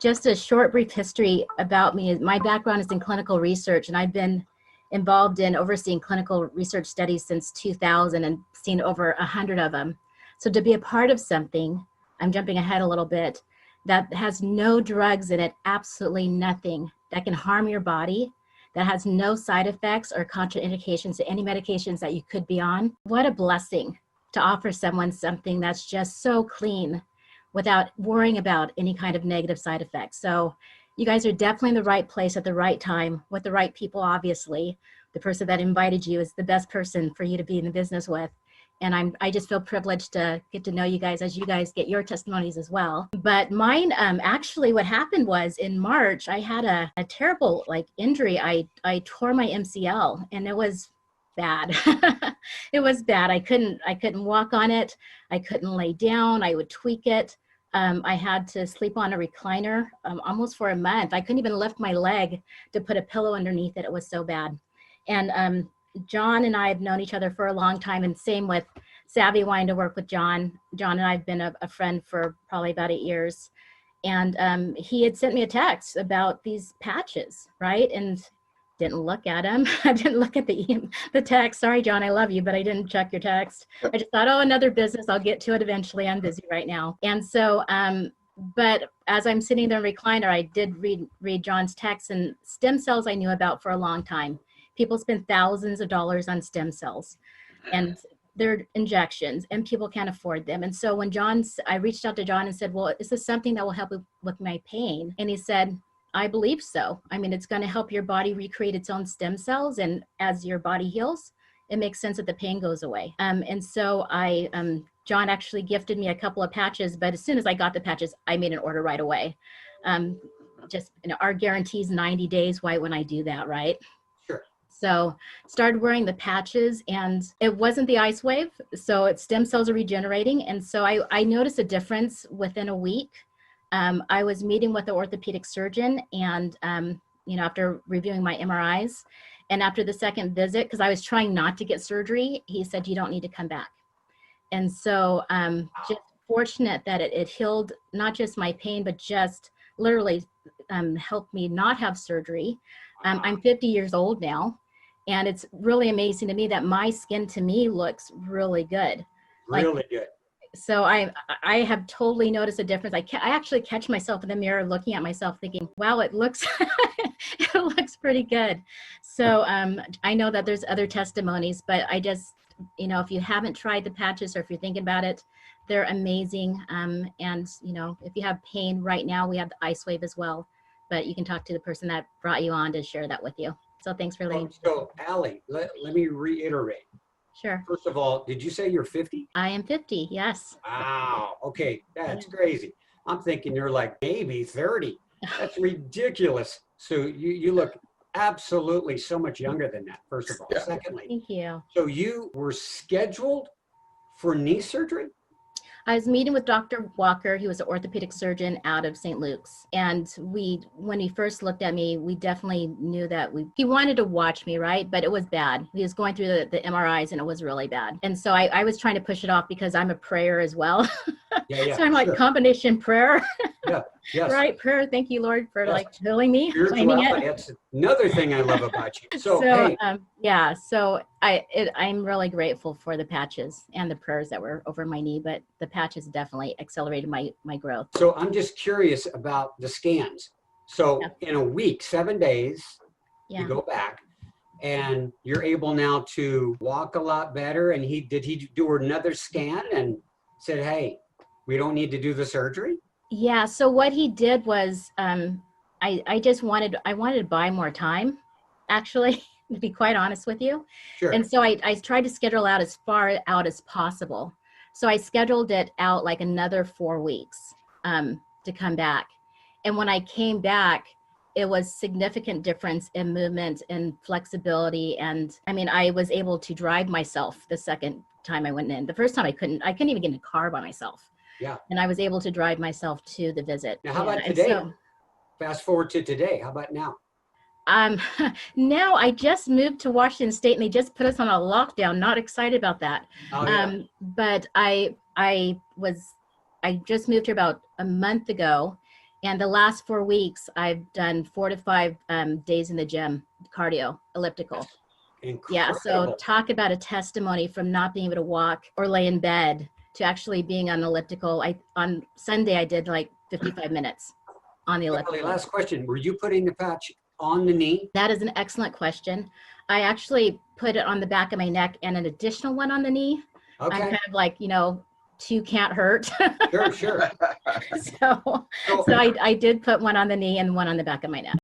just a short, brief history about me. My background is in clinical research, and I've been involved in overseeing clinical research studies since 2000 and seen over 100 of them. So to be a part of something, I'm jumping ahead a little bit, that has no drugs in it, absolutely nothing, that can harm your body, that has no side effects or contraindications to any medications that you could be on. What a blessing to offer someone something that's just so clean without worrying about any kind of negative side effects. So you guys are definitely in the right place at the right time with the right people, obviously. The person that invited you is the best person for you to be in the business with. And I just feel privileged to get to know you guys as you guys get your testimonies as well. But mine, actually what happened was in March, I had a terrible injury. I tore my MCL, and it was bad. It was bad. I couldn't walk on it. I couldn't lay down. I would tweak it. I had to sleep on a recliner almost for a month. I couldn't even lift my leg to put a pillow underneath it. It was so bad. And John and I have known each other for a long time, and same with Savvy wanting to work with John. John and I have been a friend for probably about 8 years. And he had sent me a text about these patches, right? And didn't look at him. I didn't look at the text. Sorry, John, I love you, but I didn't check your text. I just thought, oh, another business. I'll get to it eventually. I'm busy right now. And so, but as I'm sitting there in recliner, I did read John's text, and stem cells I knew about for a long time. People spend thousands of dollars on stem cells, and they're injections, and people can't afford them. And so when I reached out to John and said, well, is this something that will help with my pain? And he said, I believe so. I mean, it's going to help your body recreate its own stem cells. And as your body heals, it makes sense that the pain goes away. And so John actually gifted me a couple of patches, but as soon as I got the patches, I made an order right away. Our guarantee is 90 days. Why wouldn't I do that, right? So started wearing the patches, and it wasn't the ice wave. So its stem cells are regenerating. And so I noticed a difference within a week. I was meeting with the orthopedic surgeon, and, after reviewing my MRIs, and after the second visit, because I was trying not to get surgery, he said, you don't need to come back. And so just fortunate that it healed not just my pain, but just literally helped me not have surgery. I'm 50 years old now. And it's really amazing to me that my skin to me looks really good. Really good. So I have totally noticed a difference. I actually catch myself in the mirror looking at myself thinking, wow, it looks pretty good. So I know that there's other testimonies, but I just, if you haven't tried the patches, or if you're thinking about it, they're amazing. And if you have pain right now, we have the ice wave as well, but you can talk to the person that brought you on to share that with you. So thanks for letting me. So Allie, let me reiterate. Sure. First of all, did you say you're 50? I am 50, yes. Wow, okay, that's crazy. I'm thinking you're like maybe 30. That's ridiculous. So you look absolutely so much younger than that, first of all. Yeah. Secondly, Thank you. so you were scheduled for knee surgery? I was meeting with Dr. Walker. He was an orthopedic surgeon out of St. Luke's. And when he first looked at me, we definitely knew that he wanted to watch me, right? But it was bad. He was going through the MRIs, and it was really bad. And so I was trying to push it off because I'm a prayer as well. Yeah. So I'm like, combination prayer. Yeah, yes. Right, prayer. Thank you, Lord, for healing me. Spirituality, that's another thing I love about you. So hey. So I'm really grateful for the patches and the prayers that were over my knee, but the patches definitely accelerated my growth. So I'm just curious about the scans. So in a week, 7 days, you go back, and you're able now to walk a lot better. And did he do another scan and said, hey, we don't need to do the surgery? Yeah. So what he did was, I wanted to buy more time, actually, to be quite honest with you. Sure. And so I tried to schedule out as far out as possible. So I scheduled it out like another 4 weeks to come back. And when I came back, it was significant difference in movement and flexibility. And I mean, I was able to drive myself the second time I went in. The first time I couldn't even get in a car by myself. Yeah. And I was able to drive myself to the visit. Now, how about today? Fast forward to today. How about now? Now I just moved to Washington State, and they just put us on a lockdown. Not excited about that. Oh, yeah. But I just moved here about a month ago, And the last 4 weeks, I've done 4 to 5 days in the gym, cardio, elliptical. Incredible. Yeah, so talk about a testimony from not being able to walk or lay in bed to actually being on elliptical. On Sunday, I did like 55 minutes on the elliptical. Beverly, last question. Were you putting the patch on the knee? That is an excellent question. I actually put it on the back of my neck and an additional one on the knee. Okay. I'm kind of like, two can't hurt. Sure. So I did put one on the knee and one on the back of my neck.